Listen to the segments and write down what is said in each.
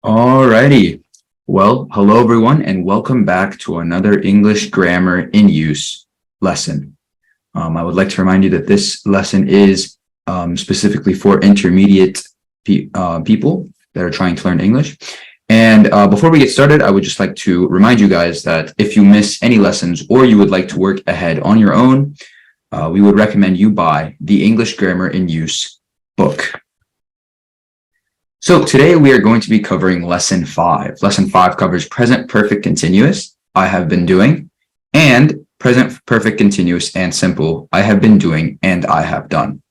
Alrighty. Well, hello everyone, and welcome back to another English grammar in use lesson. I would like to remind you that this lesson is specifically for intermediate people that are trying to learn English. And before we get started, I would just like to remind you guys that if you miss any lessons or you would like to work ahead on your own, we would recommend you buy the English Grammar in Use book. So today we are going to be covering lesson 5. Lesson 5 covers present perfect continuous, I have been doing, and present perfect continuous and simple, I have been doing and I have done.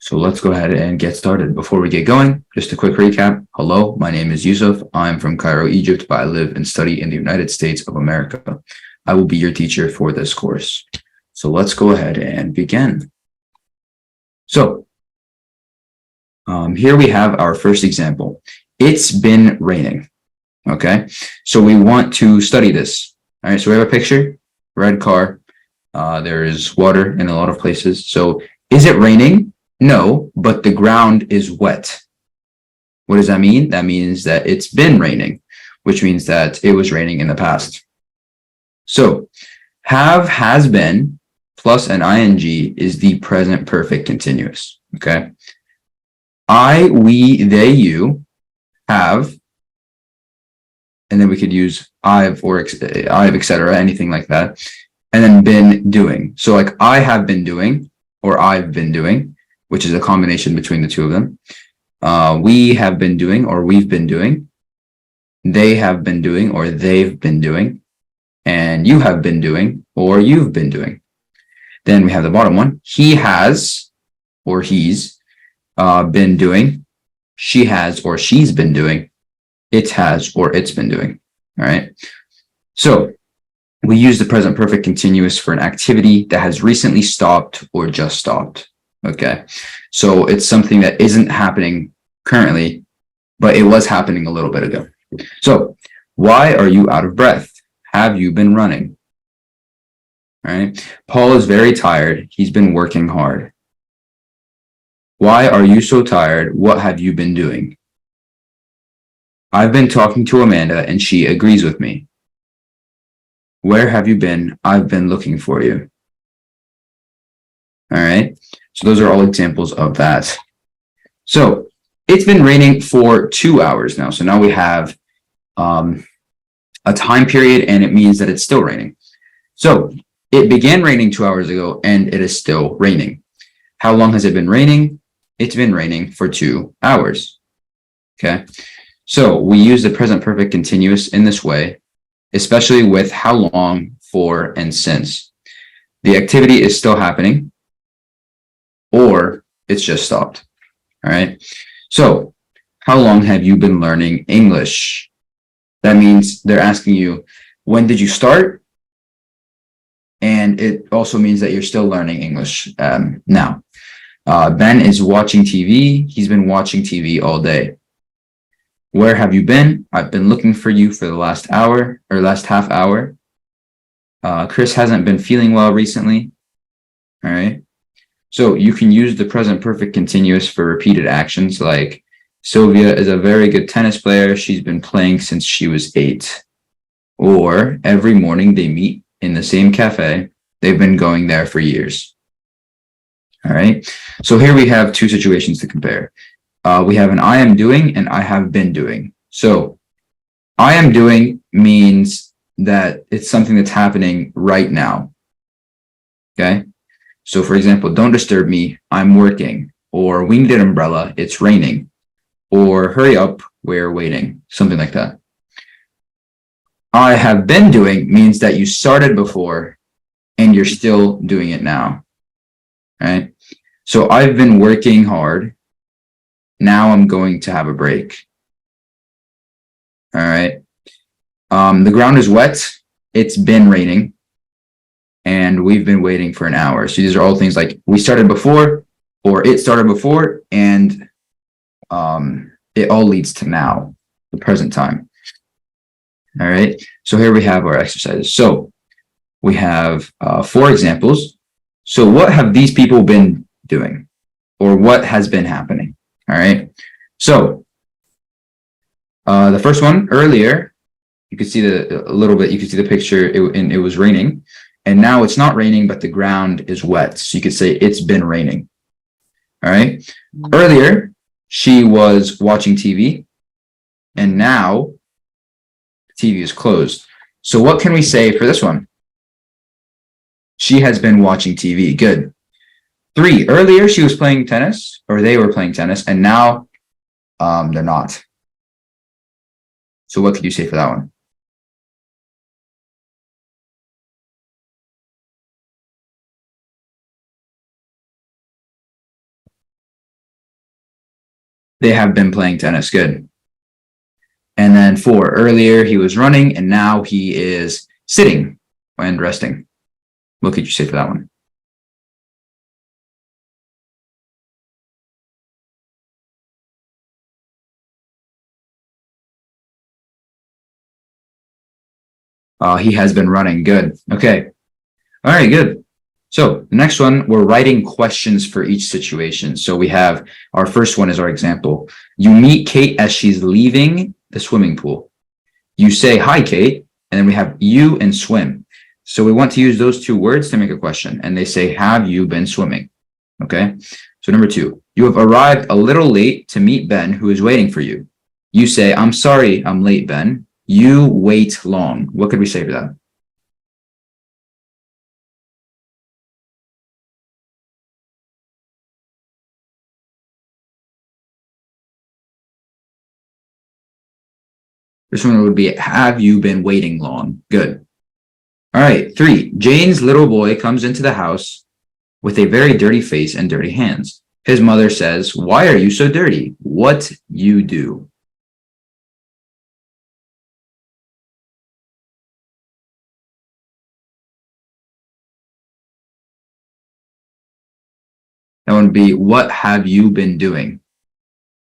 So let's go ahead and get started. Before we get going, just a quick recap. Hello, my name is Yousuf. I'm from Cairo, Egypt, but I live and study in the United States of America. I will be your teacher for this course. So let's go ahead and begin. So here we have our first example. It's been raining. Okay, so we want to study this. All right, so we have a picture, red car. There is water in a lot of places. So is it raining? No, but the ground is wet. What does that mean? That means that it's been raining, which means that it was raining in the past. So have, has been, plus an ing is the present perfect continuous. Okay. I, we, they, you have, and then we could use I've or I've, etc., anything like that, and then been doing. So like I have been doing or I've been doing, which is a combination between the two of them. We have been doing or we've been doing. They have been doing or they've been doing. And you have been doing or you've been doing. Then we have the bottom one. He has or he's been doing, she has or she's been doing, it has or it's been doing. All right. So we use the present perfect continuous for an activity that has recently stopped or just stopped. Okay. So it's something that isn't happening currently, but it was happening a little bit ago. So why are you out of breath? Have you been running? All right. Paul is very tired. He's been working hard. Why are you so tired? What have you been doing? I've been talking to Amanda and she agrees with me. Where have you been? I've been looking for you. All right. So those are all examples of that. So it's been raining for 2 hours now. So now we have a time period and it means that it's still raining. So it began raining 2 hours ago and it is still raining. How long has it been raining? It's been raining for 2 hours. Okay. So we use the present perfect continuous in this way, especially with how long, for, and since. The activity is still happening or it's just stopped. All right. So how long have you been learning English? That means they're asking you, when did you start? And it also means that you're still learning English now. Ben is watching TV. He's been watching TV all day. Where have you been? I've been looking for you for the last hour or last half hour. Chris hasn't been feeling well recently. All right. So you can use the present perfect continuous for repeated actions like Sylvia is a very good tennis player. She's been playing since she was 8. Or every morning they meet in the same cafe. They've been going there for years. All right. So here we have two situations to compare. We have an I am doing and I have been doing. So I am doing means that it's something that's happening right now. Okay. So for example, don't disturb me, I'm working, or we need an umbrella, it's raining, or hurry up, we're waiting, something like that. I have been doing means that you started before and you're still doing it now. Right? So I've been working hard. Now I'm going to have a break. All right. The ground is wet. It's been raining. And we've been waiting for an hour. So these are all things like we started before or it started before. And it all leads to now, the present time. All right. So here we have our exercises. So we have 4 examples. So what have these people been doing or what has been happening? All right. So The first one, earlier, you could see a little bit, you could see the picture, it was raining. And now it's not raining, but the ground is wet. So you could say it's been raining. All right. Earlier, she was watching TV. And now TV is closed. So what can we say for this one? She has been watching TV. Good. 3, earlier she was playing tennis, or they were playing tennis, and now they're not. So what could you say for that one? They have been playing tennis. Good. And then 4, earlier he was running, and now he is sitting and resting. What could you say for that one? He has been running. Good. Okay. All right, good. So the next one, we're writing questions for each situation. So we have our first one is our example. You meet Kate as she's leaving the swimming pool. You say, hi, Kate. And then we have you and swim. So we want to use those 2 words to make a question. And they say, have you been swimming? Okay. So number 2, you have arrived a little late to meet Ben, who is waiting for you. You say, I'm sorry, I'm late, Ben. You wait long. What could we say for that? This one would be, have you been waiting long? Good. All right, 3, Jane's little boy comes into the house with a very dirty face and dirty hands. His mother says, why are you so dirty? What you do? That would be, what have you been doing?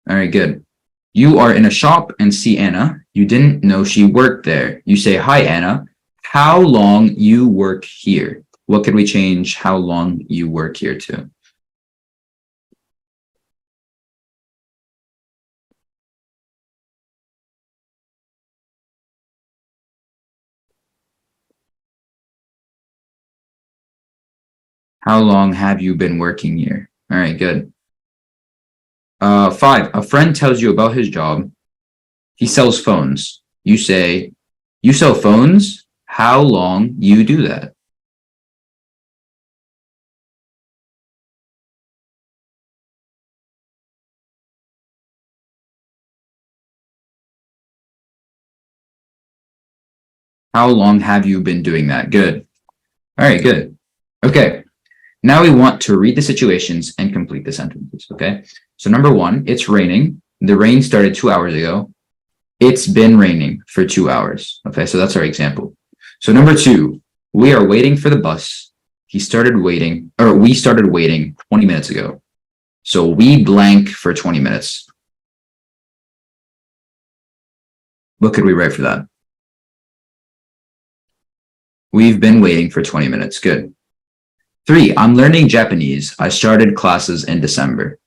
All right, good. You are in a shop and see Anna. You didn't know she worked there. You say, hi, Anna. How long you work here? What could we change how long you work here to? How long have you been working here? All right, good. 5, a friend tells you about his job. He sells phones. You say, you sell phones? How long you do that? How long have you been doing that? Good. All right, good. Okay. Now we want to read the situations and complete the sentences, okay? So number 1, it's raining. The rain started 2 hours ago. It's been raining for 2 hours. Okay, so that's our example. So number 2, we are waiting for the bus. We started waiting 20 minutes ago. So we blank for 20 minutes. What could we write for that? We've been waiting for 20 minutes. Good. 3, I'm learning Japanese. I started classes in December.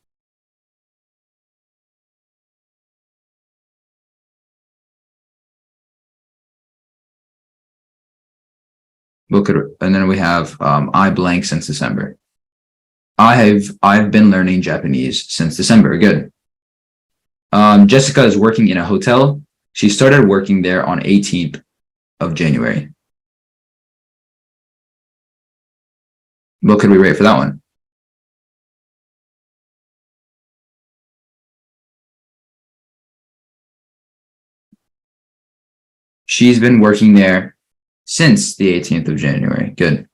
And then we have I blank since December. I've been learning Japanese since December. Good. Jessica is working in a hotel. She started working there on 18th of January. What could we rate for that one? She's been working there since the 18th of January. Good.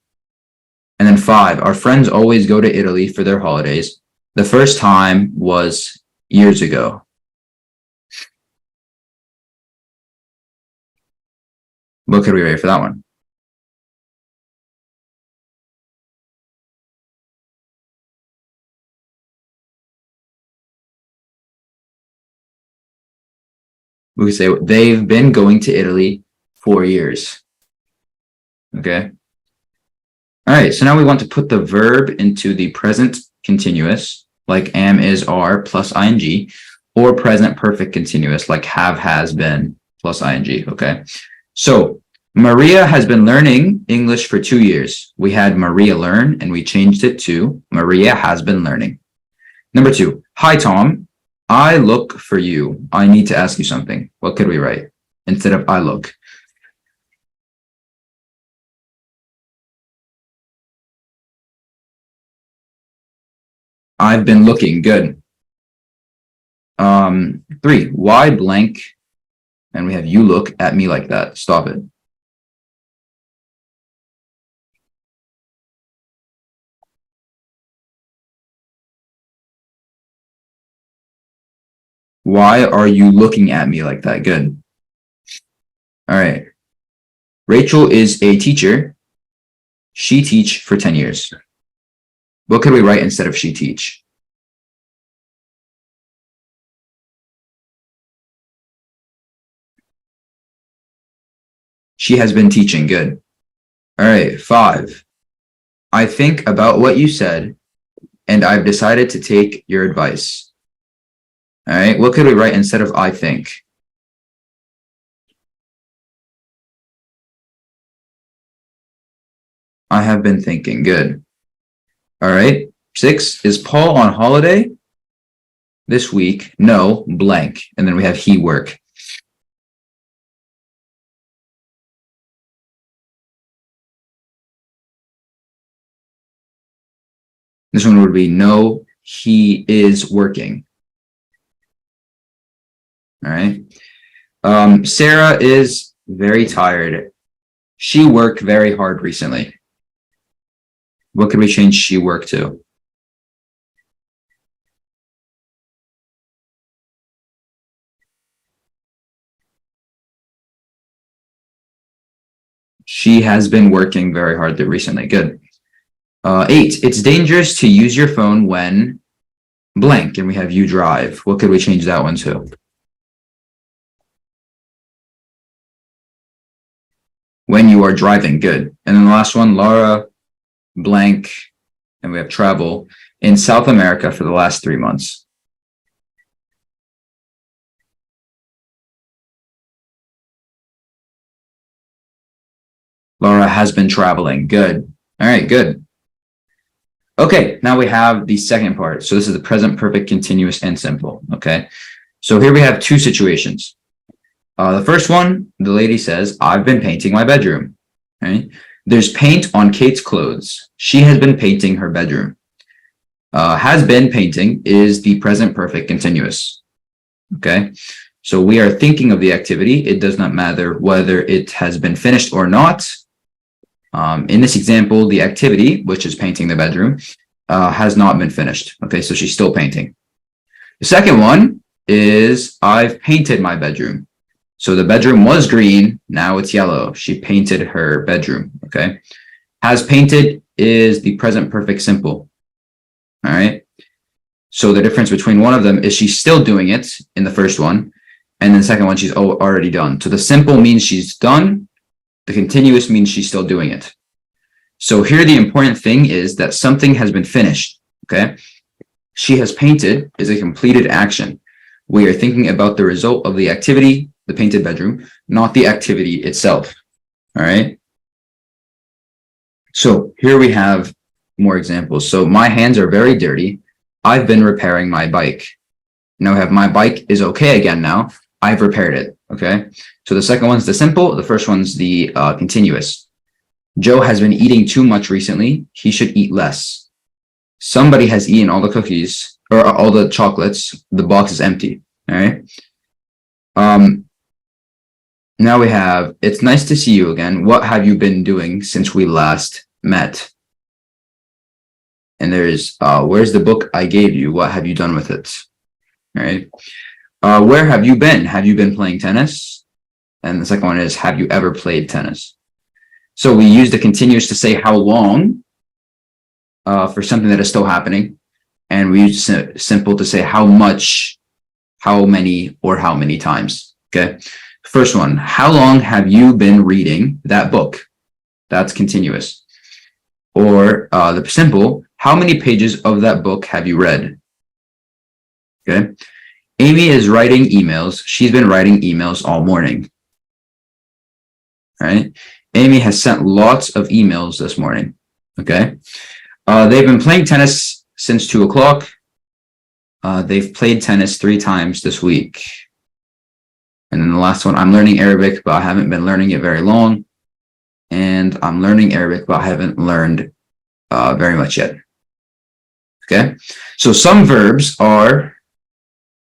And then 5, our friends always go to Italy for their holidays. The first time was years ago. What could we rate for that one? We could say they've been going to Italy for years. Okay. All right. So now we want to put the verb into the present continuous, like am, is, are plus ing, or present perfect continuous, like have, has been, plus ing, okay? So Maria has been learning English for 2 years. We had Maria learn, and we changed it to Maria has been learning. Number 2, hi, Tom. I look for you. I need to ask you something. What could we write instead of I look? I've been looking. Good. 3, why blank? And we have you look at me like that. Stop it. Why are you looking at me like that? Good. All right. Rachel is a teacher. She teach for 10 years. What could we write instead of she teach? She has been teaching. Good. All right. 5, I think about what you said, and I've decided to take your advice. All right. What could we write instead of I think? I have been thinking. Good. All right. 6, is Paul on holiday this week? No, blank. And then we have he work. This one would be no, he is working. All right. Sarah is very tired. She worked very hard recently. What could we change she work to? She has been working very hard recently. Good. 8, it's dangerous to use your phone when blank, and we have you drive. What could we change that one to? When you are driving. Good. And then the last one, Laura blank, and we have travel in South America for the last 3 months. Laura has been traveling. Good. All right, good. Okay, now we have the second part. So this is the present perfect, continuous, and simple. Okay, so here we have 2 situations. The first one, the lady says, I've been painting my bedroom. Right? There's paint on Kate's clothes. She has been painting her bedroom. Has been painting is the present perfect continuous. Okay, so we are thinking of the activity. It does not matter whether it has been finished or not. In this example, the activity, which is painting the bedroom, has not been finished. Okay, so she's still painting. The second one is I've painted my bedroom. So the bedroom was green, now it's yellow. She painted her bedroom. Okay, has painted is the present perfect simple. All right, so the difference between one of them is she's still doing it in the first one, and then the second one she's already done. So the simple means she's done. The continuous means she's still doing it. So here the important thing is that something has been finished, okay? She has painted is a completed action. We are thinking about the result of the activity, the painted bedroom, not the activity itself, all right? So here we have more examples. So my hands are very dirty. I've been repairing my bike. Now we have my bike is okay again now. I've repaired it, okay? So the second one's the simple, the first one's the continuous. Joe has been eating too much recently. He should eat less. Somebody has eaten all the cookies or all the chocolates. The box is empty, all right? Now we have, it's nice to see you again. What have you been doing since we last met? And there's, where's the book I gave you? What have you done with it? All right. Where have you been? Have you been playing tennis? And the second one is, have you ever played tennis? So we use the continuous to say how long for something that is still happening. And we use simple to say how much, how many, or how many times. Okay. First one, how long have you been reading that book? That's continuous. Or the simple, how many pages of that book have you read? Okay. Amy is writing emails. She's been writing emails all morning. All right. Amy has sent lots of emails this morning. Okay. They've been playing tennis since 2 o'clock. They've played tennis 3 times this week. And then the last one, I'm learning Arabic, but I haven't been learning it very long. And I'm learning Arabic, but I haven't learned very much yet. Okay. So some verbs are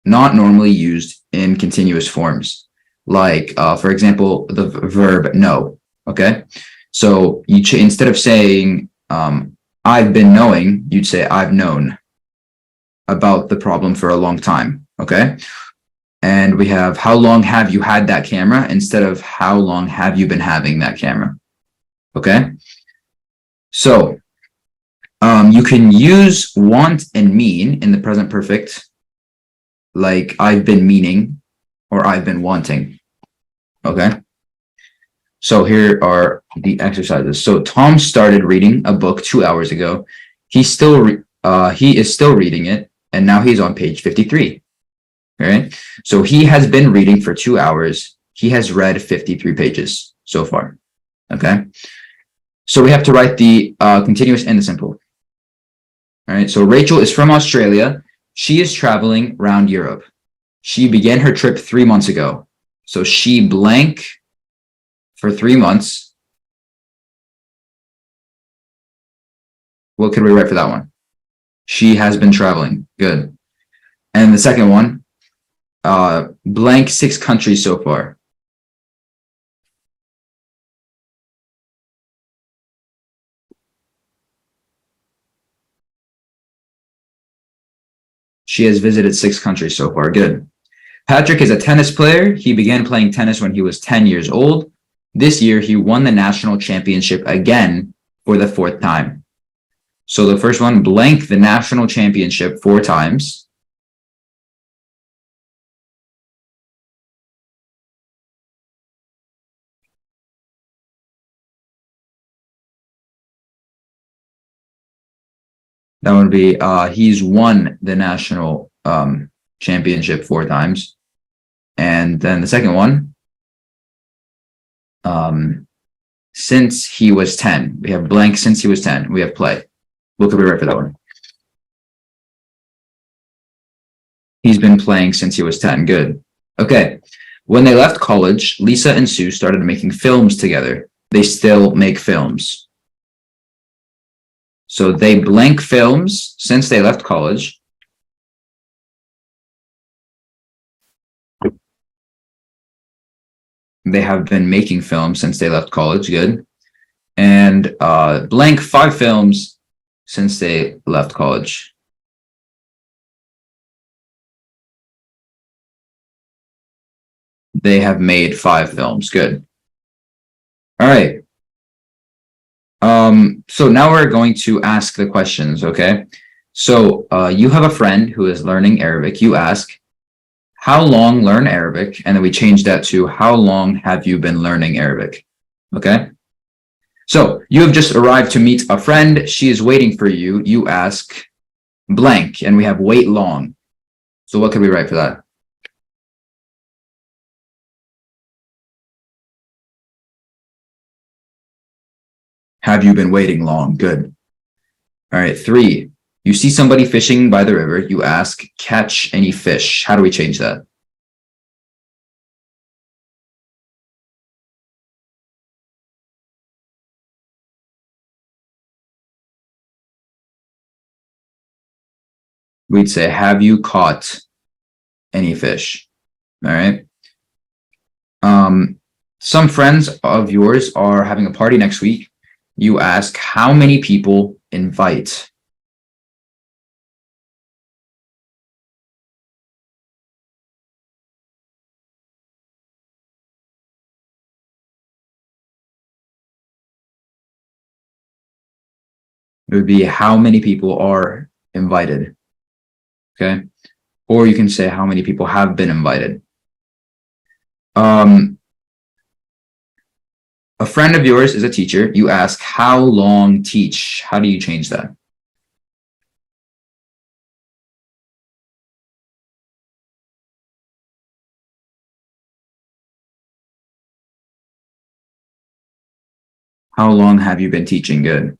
not normally used in continuous forms. Like, for example, the verb know. Okay. So you instead of saying, I've been knowing, you'd say, I've known about the problem for a long time. Okay. And we have, how long have you had that camera, instead of how long have you been having that camera. Okay. So you can use want and mean in the present perfect, like I've been meaning or I've been wanting. Okay. So here are the exercises. So Tom started reading a book 2 hours ago. He is still reading it, and now he's on page 53. All right. So he has been reading for 2 hours. He has read 53 pages so far. Okay. So we have to write the continuous and the simple. All right. So Rachel is from Australia. She is traveling around Europe. She began her trip 3 months ago. So she blank for 3 months. What could we write for that one? She has been traveling. Good. And the second one, blank 6 countries so far. She has visited 6 countries so far. Good. Patrick is a tennis player. He began playing tennis when he was 10 years old. This year, he won the national championship again for the 4th time. So the first one, blank the national championship 4 times. That would be, he's won the national championship 4 times. And then the second one, since he was 10. We have blank since he was 10. We have play. What could we write for that one? He's been playing since he was 10. Good. Okay. When they left college, Lisa and Sue started making films together. They still make films. So they blank films since they left college. They have been making films since they left college. Good. And blank 5 films since they left college. They have made 5 films. Good. All right. So now we're going to ask the questions, okay? So you have a friend who is learning Arabic. You ask, how long learn Arabic? And then we change that to, how long have you been learning Arabic? Okay? So you have just arrived to meet a friend. She is waiting for you. You ask blank, and we have wait long. So what can we write for that? Have you been waiting long? Good. All right, 3. You see somebody fishing by the river. You ask, catch any fish. How do we change that? We'd say, have you caught any fish? All right. Some friends of yours are having a party next week. You ask, how many people invite? It would be, how many people are invited? Okay. Or you can say, how many people have been invited? A friend of yours is a teacher. You ask, how long teach? How do you change that? How long have you been teaching? Good.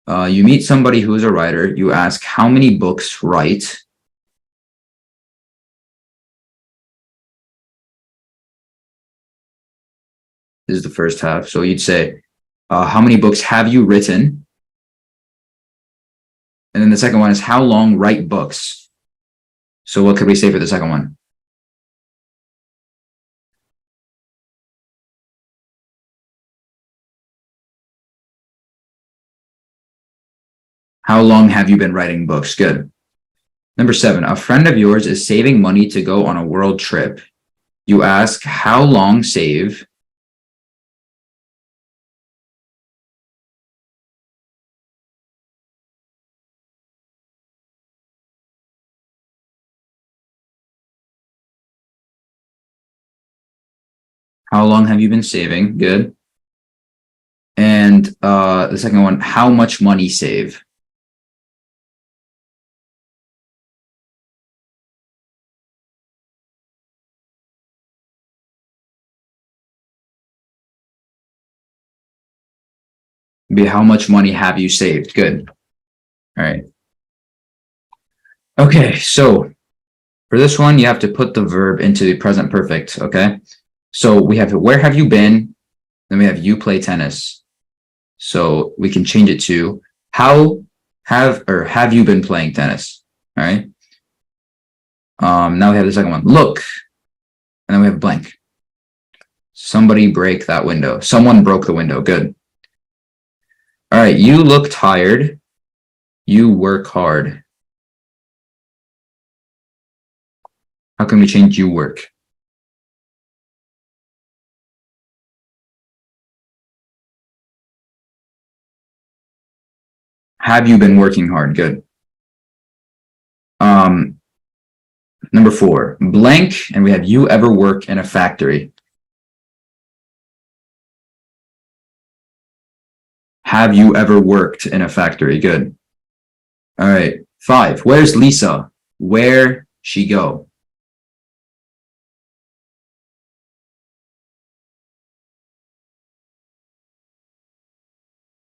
You meet somebody who is a writer. You ask, how many books write? This is the first half. So you'd say, how many books have you written? And then the second one is, how long write books? So what could we say for the second one? How long have you been writing books? Good. Number 7, a friend of yours is saving money to go on a world trip. You ask, how long save? How long have you been saving? Good. And the second one, how much money save? Be how much money have you saved? Good. All right. Okay, so for this one, you have to put the verb into the present perfect, okay? So we have, where have you been? Then we have, you play tennis. So we can change it to, how have you been playing tennis? All right. Now we have the second one, look, and then we have blank. Somebody break that window. Someone broke the window. Good. All right, you look tired. You work hard. How can we change you work? Have you been working hard? Good. Number 4, blank, and we have, you ever work in a factory? Have you ever worked in a factory? Good. All right, 5, where's Lisa? Where she go?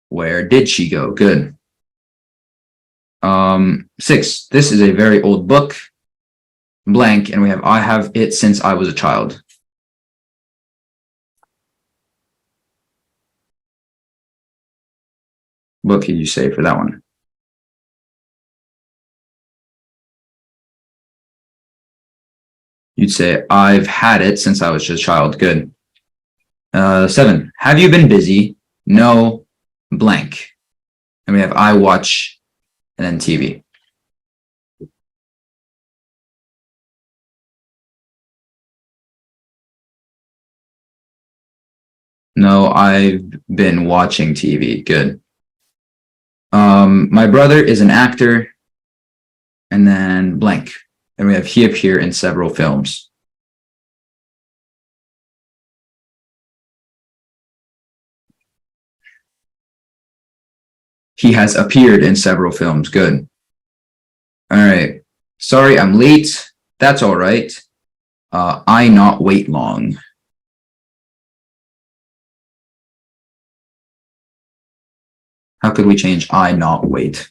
Where did she go? Good. 6, this is a very old book, blank, and we have, I have it since I was a child. What could you say for that one? You'd say, I've had it since I was a child. Good. 7, have you been busy? No, blank. And we have, I watch, and then TV. No, I've been watching TV. Good. My brother is an actor, and then blank. And we have, he appeared in several films. He has appeared in several films. Good. All right. Sorry, I'm late. That's all right. I not wait long. How could we change I not wait?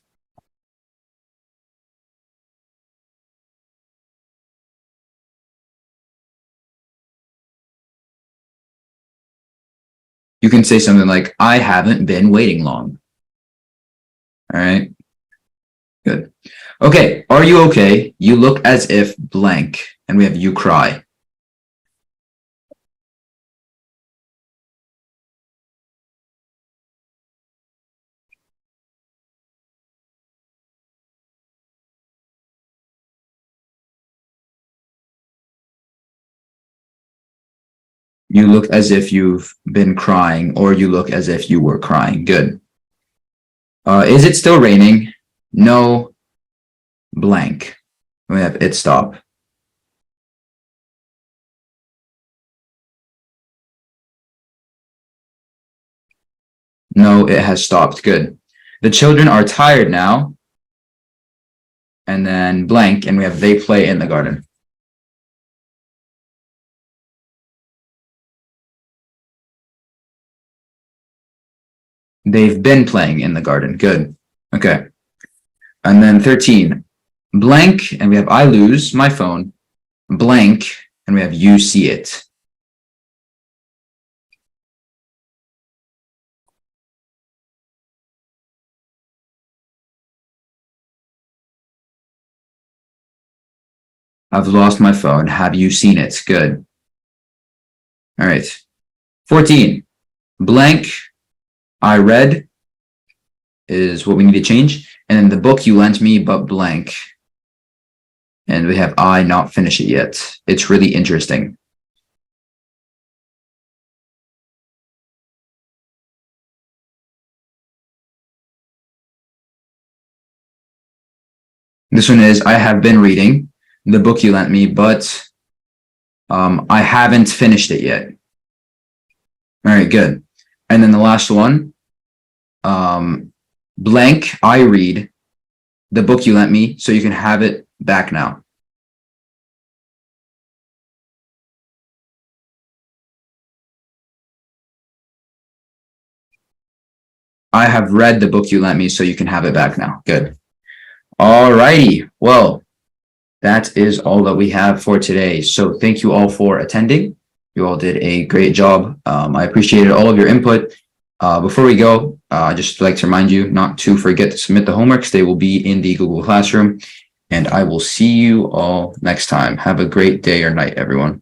You can say something like, I haven't been waiting long. All right. Good. Okay. Are you okay? You look as if blank. And we have, you cry. You look as if you've been crying, or you look as if you were crying. Good. Is it still raining? No, blank. We have, it stop. No, it has stopped. Good. The children are tired now. And then blank, and we have, they play in the garden. They've been playing in the garden. Good. Okay. And then 13. Blank, and we have I lose my phone. Blank, and we have you see it. I've lost my phone. Have you seen it? Good. All right. 14. Blank, I read is what we need to change. And then the book you lent me, but blank. And we have I not finish it yet. It's really interesting. This one is I have been reading the book you lent me, but I haven't finished it yet. All right, good. And then the last one, blank, I read the book you lent me, so you can have it back now. I have read the book you lent me, so you can have it back now. Good. All righty. Well, that is all that we have for today. So thank you all for attending. You all did a great job. I appreciated all of your input. Before we go, I'd just like to remind you not to forget to submit the homeworks. They will be in the Google Classroom. And I will see you all next time. Have a great day or night, everyone.